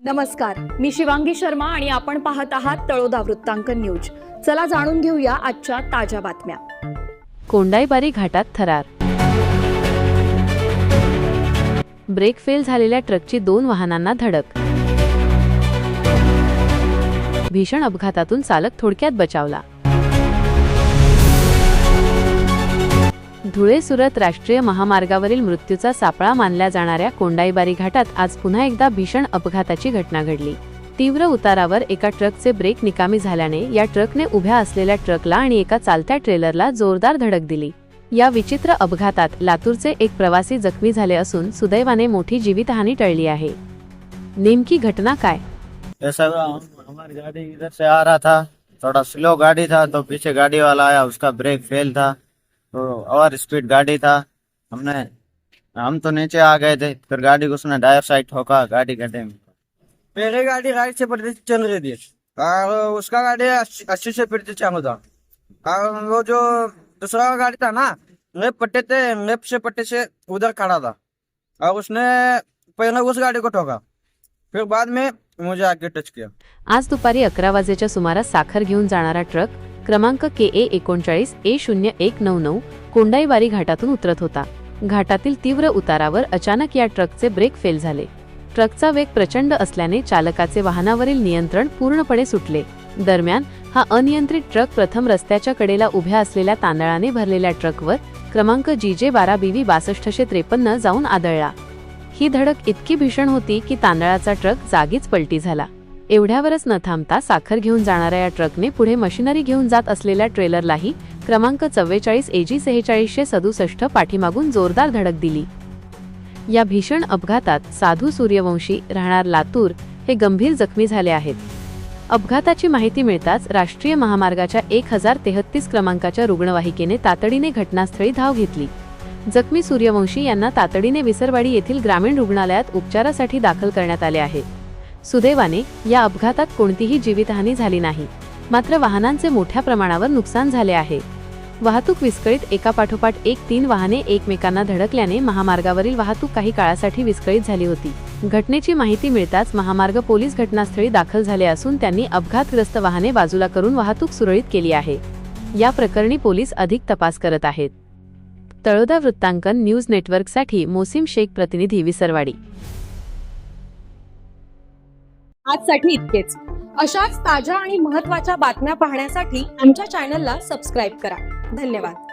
नमस्कार, मी शिवांगी शर्मा आणि आपण पाहत आहात तळोदा वृत्तांकन न्यूज। चला जाणून घेऊया आजच्या ताज्या बातम्या। कोंडाईबारी घाटात थरार, ब्रेक फेल झालेल्या ट्रकची 2 वाहनांना धडक, भीषण अपघातातून चालक थोडक्यात बचावला। धुळे सुरत राष्ट्रीय महामार्गावरील मृत्यूचा सापळा मानल्या जाणाऱ्या कोंडाईबारी घाटात आज पुन्हा एकदा भीषण अपघाताची घटना घडली। तीव्र उतारावर एका ट्रकचे ब्रेक निकामी झाल्याने या ट्रकने उभ्या असलेल्या ट्रकला आणि एका चालत्या ट्रेलरला जोरदार धडक दिली। या विचित्र अपघातात लातूरचे एक प्रवासी जखमी झाले असून सुदैवाने मोठी जीवितहानी टळली आहे। नेमकी घटना काय? ऐसा हमारी गाड़ी इधर से आ रहा था, थोड़ा स्लो गाड़ी था तो पीछे गाड़ी वाला आया, उसका ब्रेक फेल था तो ओवर स्पीड गाड़ी था। हम तो नीचे आ गए थे, फिर गाड़ी को उसने डायर साइड ठोका, गाड़ी गड्ढे में। मेरी गाड़ी राइट से पट्टी चल रही थी और उसका गाड़ी 80 से पट्टी चालू था और वो जो दूसरा गाड़ी था ना लेफ्ट से पट्टी से उधर खड़ा था और उसने पहले उस गाड़ी को ठोका, फिर बाद में मुझे आगे टच किया। आज दुपारी 11 वाजेच्या सुमारास साखर घेऊन जाणारा ट्रक क्रमांक KA 39 A0199 कोंडाईबारी घाटातून उतरत होता। घाटातील तीव्र उतारावर अचानक या ट्रकचे ब्रेक फेल झाले। ट्रकचा वेग प्रचंड असल्याने चालकाचे वाहनावरील नियंत्रण पूर्णपणे सुटले। दरम्यान हा अनियंत्रित ट्रक प्रथम रस्त्याच्या कडेला उभ्या असलेल्या तांदळाने भरलेल्या ट्रकवर क्रमांक GJ 12 BV 6253 जाऊन आदळला। ही धडक इतकी भीषण होती की तांदळाचा ट्रक जागीच पलटी झाला। एवढ्यावरच न थांबता साखर घेऊन जाणाऱ्या या ट्रकने पुढे मशिनरी घेऊन जात असलेल्या ट्रेलरलाही क्रमांक 44 AG 4667 पाठीमागून जोरदार धडक दिली। या भीषण अपघातात साधू सूर्यवंशी राहणार लातूर हे गंभीर जखमी झाले आहेत। अपघाताची माहिती मिळताच राष्ट्रीय महामार्गाच्या 1033 क्रमांकाच्या रुग्णवाहिकेने तातडीने घटनास्थळी धाव घेतली। जखमी सूर्यवंशी यांना तातडीने विसरवाडी येथील ग्रामीण रुग्णालयात उपचारासाठी दाखल करण्यात आले आहे। सुदैवाने या अपघातात कोणतीही जीवितहानी झाली नाही, मात्र वाहनांचे मोठ्या प्रमाणावर नुकसान झाले आहे। वाहतूक विस्कळीत, एकापाठोपाठ एक 3 वाहने एकमेकांना धडकल्याने महामार्गावरील वाहतूक काही काळासाठी विस्कळीत झाली होती। घटनेची माहिती मिळताच महामार्ग पोलीस घटनास्थळी दाखल झाले असून त्यांनी अपघातग्रस्त वाहने बाजूला करून वाहतूक सुरळीत केली आहे। या प्रकरणी पोलीस अधिक तपास करत आहेत। तळोदा वृत्तांकन न्यूज नेटवर्कसाठी मोसिम शेख, प्रतिनिधी विसरवाडी। आजसाठी इतकेच। अशाच ताज्या आणि महत्त्वाच्या बातम्या पाहण्यासाठी आमच्या चॅनलला सबस्क्राइब करा। धन्यवाद।